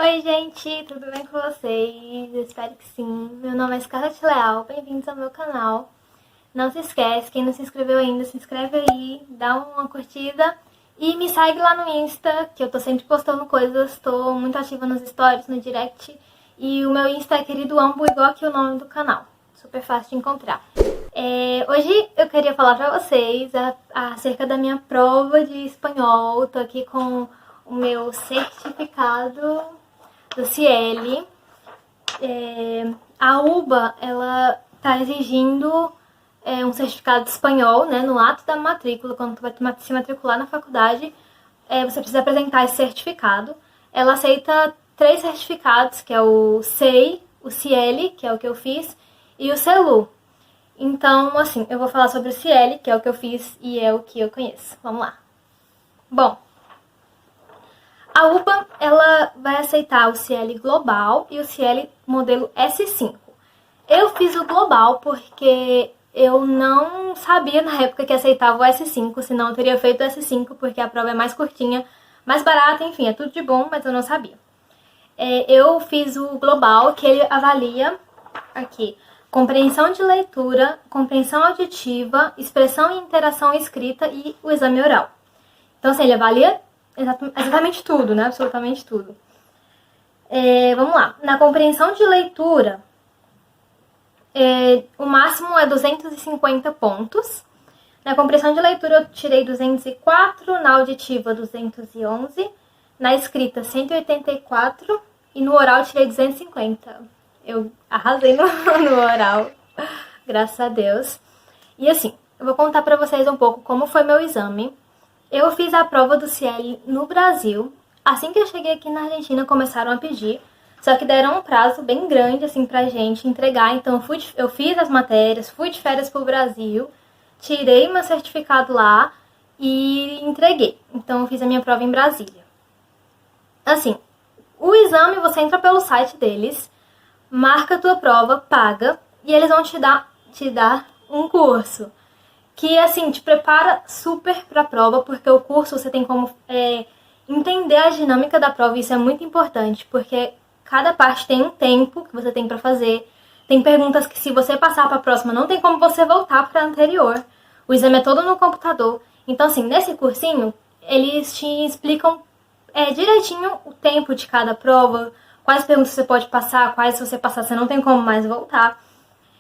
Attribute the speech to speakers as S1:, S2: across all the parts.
S1: Oi, gente, tudo bem com vocês? Eu espero que sim. Meu nome é Scarlett Leal, bem-vindos ao meu canal. Não se esquece, quem não se inscreveu ainda, se inscreve aí, dá uma curtida e me segue lá no Insta, que eu tô sempre postando coisas, tô muito ativa nos stories, no direct. E o meu Insta é querido Ambo, igual aqui o nome do canal, super fácil de encontrar. Hoje eu queria falar pra vocês acerca da minha prova de espanhol. Tô aqui com o meu certificado do Ciel. A UBA, ela tá exigindo um certificado de espanhol, né, no ato da matrícula. Quando tu vai se matricular na faculdade, você precisa apresentar esse certificado. Ela aceita 3 certificados, que é o SEI, o Ciel, que é o que eu fiz, e o CELU. Então, assim, eu vou falar sobre o Ciel, que é o que eu fiz e é o que eu conheço. Vamos lá. Bom, a UBA, ela vai aceitar o Ciel Global e o Ciel modelo S5. Eu fiz o Global porque eu não sabia na época que aceitava o S5, senão eu teria feito o S5 porque a prova é mais curtinha, mais barata, enfim, é tudo de bom, mas eu não sabia. Eu fiz o Global, que ele avalia aqui compreensão de leitura, compreensão auditiva, expressão e interação escrita e o exame oral. Então, assim, ele avalia exatamente tudo, né? Absolutamente tudo. Vamos lá. Na compreensão de leitura, o máximo é 250 pontos. Na compreensão de leitura eu tirei 204, na auditiva 211, na escrita 184 e no oral eu tirei 250. Eu arrasei no oral, graças a Deus. E assim, eu vou contar pra vocês um pouco como foi meu exame. Eu fiz a prova do Ciel no Brasil. Assim que eu cheguei aqui na Argentina, começaram a pedir. Só que deram um prazo bem grande, assim, pra gente entregar. Então, eu fiz as matérias, fui de férias pro Brasil, tirei meu certificado lá e entreguei. Então, eu fiz a minha prova em Brasília. Assim, o exame você entra pelo site deles, marca a tua prova, paga, e eles vão te dar um curso. Que, assim, te prepara super pra prova, porque o curso você tem como entender a dinâmica da prova, e isso é muito importante, porque cada parte tem um tempo que você tem pra fazer. Tem perguntas que, se você passar pra próxima, não tem como você voltar pra anterior. O exame é todo no computador. Então, assim, nesse cursinho, eles te explicam direitinho o tempo de cada prova, quais perguntas você pode passar, quais, se você passar, você não tem como mais voltar.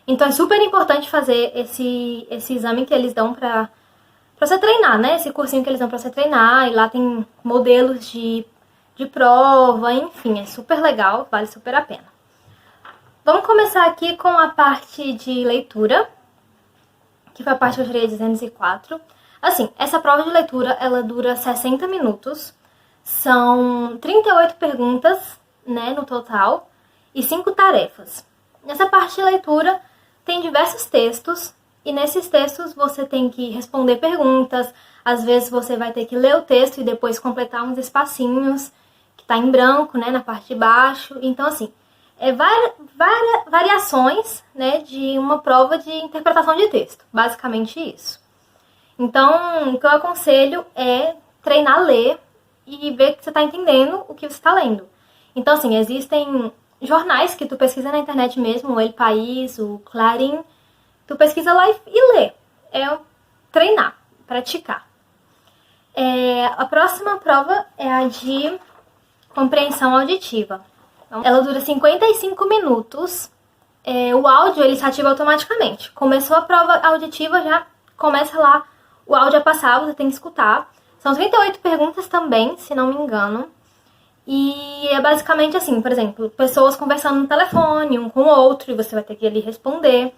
S1: Então é super importante fazer esse exame que eles dão pra você treinar, né? Esse cursinho que eles dão pra você treinar. E lá tem modelos de prova, enfim, é super legal, vale super a pena. Vamos começar aqui com a parte de leitura, que foi a parte que eu tirei 204. Assim, essa prova de leitura, ela dura 60 minutos. São 38 perguntas, né, no total, e 5 tarefas. Nessa parte de leitura, tem diversos textos, e nesses textos você tem que responder perguntas. Às vezes você vai ter que ler o texto e depois completar uns espacinhos, que tá em branco, né, na parte de baixo. Então, assim, variações, né, de uma prova de interpretação de texto. Basicamente isso. Então, o que eu aconselho é treinar a ler e ver que você tá entendendo o que você tá lendo. Então, assim, existem jornais que tu pesquisa na internet mesmo, o El País, o Clarín. Tu pesquisa lá e lê. É treinar, praticar. A próxima prova é a de compreensão auditiva. Então, ela dura 55 minutos. O áudio, ele se ativa automaticamente. Começou a prova auditiva, já começa lá o áudio a passar, você tem que escutar. São 38 perguntas também, se não me engano. E é basicamente assim, por exemplo, pessoas conversando no telefone, um com o outro, e você vai ter que ali responder.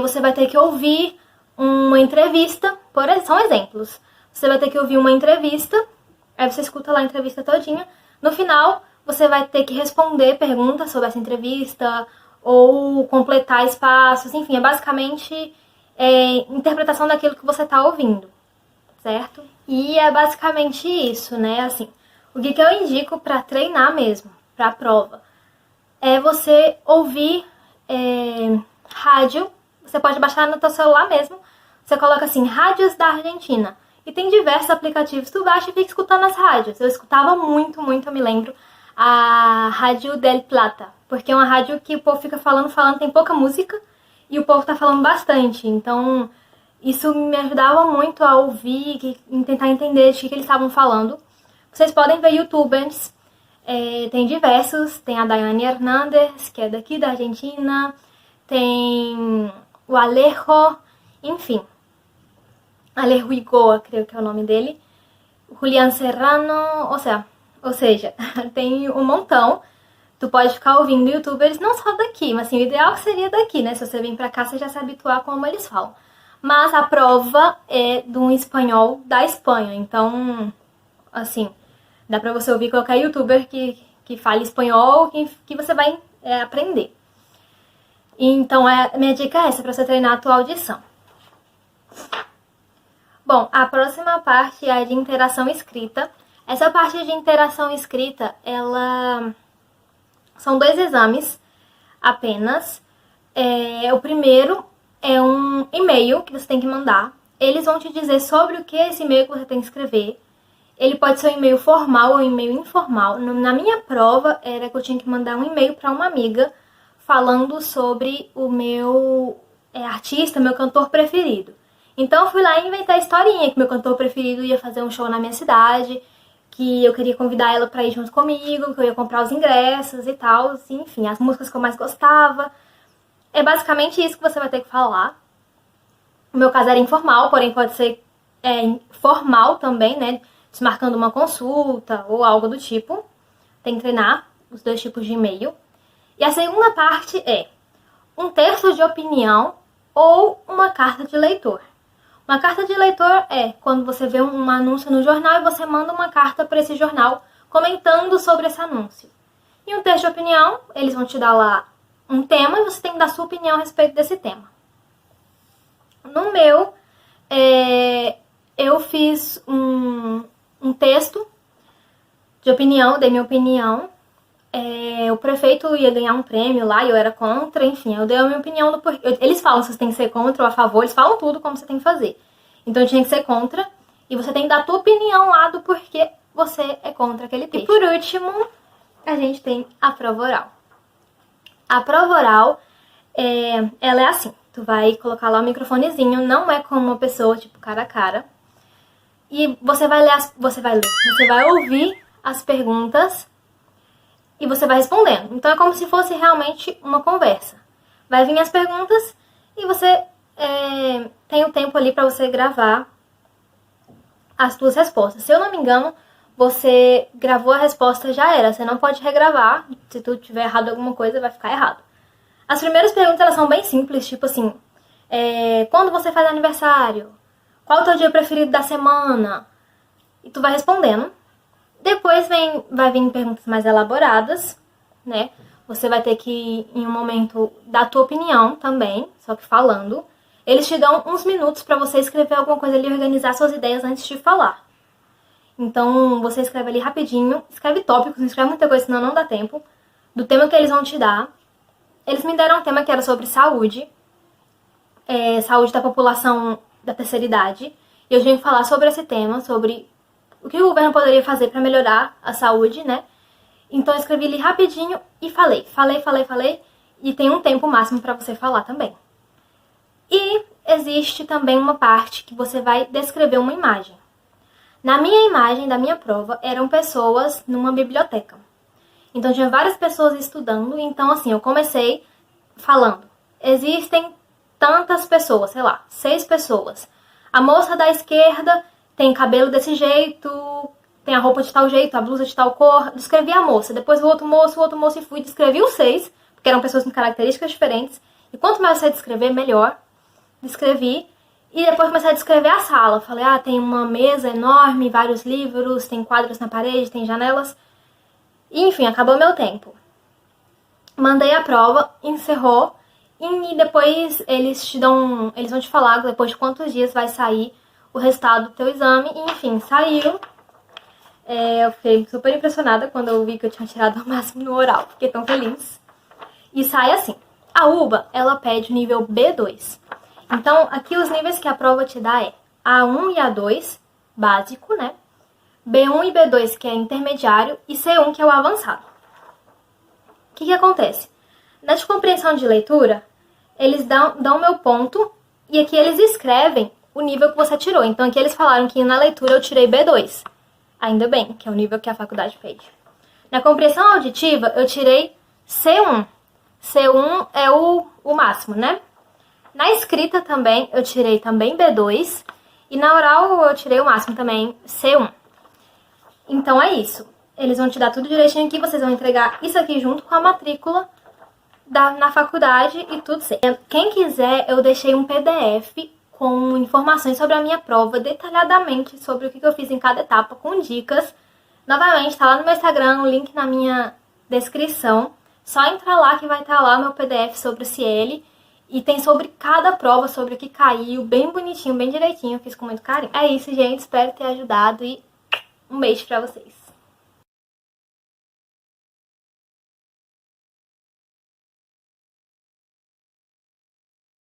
S1: Você vai ter que ouvir uma entrevista, são exemplos. Você vai ter que ouvir uma entrevista, aí você escuta lá a entrevista todinha. No final, você vai ter que responder perguntas sobre essa entrevista, ou completar espaços, enfim, é basicamente interpretação daquilo que você está ouvindo, certo? E é basicamente isso, né, assim. O que eu indico para treinar mesmo, para a prova, é você ouvir rádio. Você pode baixar no teu celular mesmo. Você coloca assim, rádios da Argentina. E tem diversos aplicativos. Tu baixa e fica escutando as rádios. Eu escutava muito, eu me lembro. a Rádio del Plata, porque é uma rádio que o povo fica falando, tem pouca música e o povo tá falando bastante. Então, isso me ajudava muito a ouvir e tentar entender de que eles estavam falando. Vocês podem ver youtubers, tem diversos, tem a Daiane Hernandes, que é daqui da Argentina, tem o Alejo, enfim, Alejo Igoa, creio que é o nome dele, Julián Serrano, ou seja, tem um montão. Tu pode ficar ouvindo youtubers não só daqui, mas assim, o ideal seria daqui, né? Se você vir pra cá, você já se habituar como eles falam. Mas a prova é de um espanhol da Espanha, então, assim, dá pra você ouvir qualquer youtuber que fale espanhol que você vai aprender. Então, a minha dica é essa, pra você treinar a tua audição. Bom, a próxima parte é a de interação escrita. Essa parte de interação escrita, são 2 exames apenas. O primeiro é um e-mail que você tem que mandar. Eles vão te dizer sobre o que é esse e-mail que você tem que escrever. Ele pode ser um e-mail formal ou um e-mail informal. Na minha prova, era que eu tinha que mandar um e-mail para uma amiga falando sobre o meu artista, meu cantor preferido. Então eu fui lá e inventei a historinha que meu cantor preferido ia fazer um show na minha cidade, que eu queria convidar ela pra ir junto comigo, que eu ia comprar os ingressos e tal, enfim, as músicas que eu mais gostava. É basicamente isso que você vai ter que falar. O meu caso era informal, porém pode ser formal também, né? Desmarcando uma consulta ou algo do tipo. Tem que treinar os 2 tipos de e-mail. E a segunda parte é um texto de opinião ou uma carta de leitor. Uma carta de leitor é quando você vê um anúncio no jornal e você manda uma carta para esse jornal comentando sobre esse anúncio. E um texto de opinião, eles vão te dar lá um tema e você tem que dar sua opinião a respeito desse tema. No meu, eu fiz um texto de opinião, dei minha opinião. O prefeito ia ganhar um prêmio lá e eu era contra, enfim, eu dei a minha opinião do porquê. Eles falam se você tem que ser contra ou a favor, eles falam tudo como você tem que fazer. Então eu tinha que ser contra e você tem que dar a tua opinião lá do porquê você é contra aquele texto. E por último, a gente tem a prova oral. A prova oral, ela é assim, tu vai colocar lá o microfonezinho, não é com uma pessoa, tipo, cara a cara. E você vai ouvir as perguntas e você vai respondendo. Então é como se fosse realmente uma conversa. Vai vir as perguntas e você tem o tempo ali para você gravar as suas respostas. Se eu não me engano, você gravou a resposta, já era. Você não pode regravar. Se tu tiver errado alguma coisa, vai ficar errado. As primeiras perguntas, elas são bem simples, tipo assim, quando você faz aniversário? Qual é o teu dia preferido da semana? E tu vai respondendo. Depois vai vir perguntas mais elaboradas, né? Você vai ter que, em um momento, dar a tua opinião também, só que falando. Eles te dão uns minutos pra você escrever alguma coisa ali, organizar suas ideias antes de falar. Então, você escreve ali rapidinho, escreve tópicos, não escreve muita coisa, senão não dá tempo, do tema que eles vão te dar. Eles me deram um tema que era sobre saúde, saúde da população da terceira idade. E eu tinha que falar sobre esse tema, sobre o que o governo poderia fazer para melhorar a saúde, né? Então eu escrevi ali rapidinho e falei. E tem um tempo máximo para você falar também. E existe também uma parte que você vai descrever uma imagem. Na minha imagem da minha prova, eram pessoas numa biblioteca. Então tinha várias pessoas estudando, então assim, eu comecei falando. Existem tantas pessoas, sei lá, 6 pessoas. A moça da esquerda tem cabelo desse jeito, tem a roupa de tal jeito, a blusa de tal cor. Descrevi a moça, depois o outro moço e fui. Descrevi os 6, porque eram pessoas com características diferentes. E quanto mais você descrever, melhor. Descrevi. E depois comecei a descrever a sala. Falei, tem uma mesa enorme, vários livros, tem quadros na parede, tem janelas. E, enfim, acabou meu tempo. Mandei a prova, encerrou. E depois eles vão te falar depois de quantos dias vai sair o resultado do teu exame. E, enfim, saiu. Eu fiquei super impressionada quando eu vi que eu tinha tirado o máximo no oral. Fiquei tão feliz. E sai assim. A UBA, ela pede o nível B2. Então, aqui os níveis que a prova te dá é A1 e A2, básico, né? B1 e B2, que é intermediário, e C1, que é o avançado. O que acontece? Na de compreensão de leitura, eles dão meu ponto e aqui eles escrevem o nível que você tirou. Então aqui eles falaram que na leitura eu tirei B2. Ainda bem, que é o nível que a faculdade fez. Na compreensão auditiva, eu tirei C1. C1 é o máximo, né? Na escrita também, eu tirei também B2. E na oral, eu tirei o máximo também, C1. Então é isso. Eles vão te dar tudo direitinho aqui. Vocês vão entregar isso aqui junto com a matrícula na faculdade e tudo certo. Quem quiser, eu deixei um PDF com informações sobre a minha prova, detalhadamente sobre o que eu fiz em cada etapa, com dicas. Novamente, tá lá no meu Instagram, o link na minha descrição. Só entrar lá que vai estar lá o meu PDF sobre o Cielo. E tem sobre cada prova, sobre o que caiu, bem bonitinho, bem direitinho. Eu fiz com muito carinho. É isso, gente. Espero ter ajudado e um beijo pra vocês.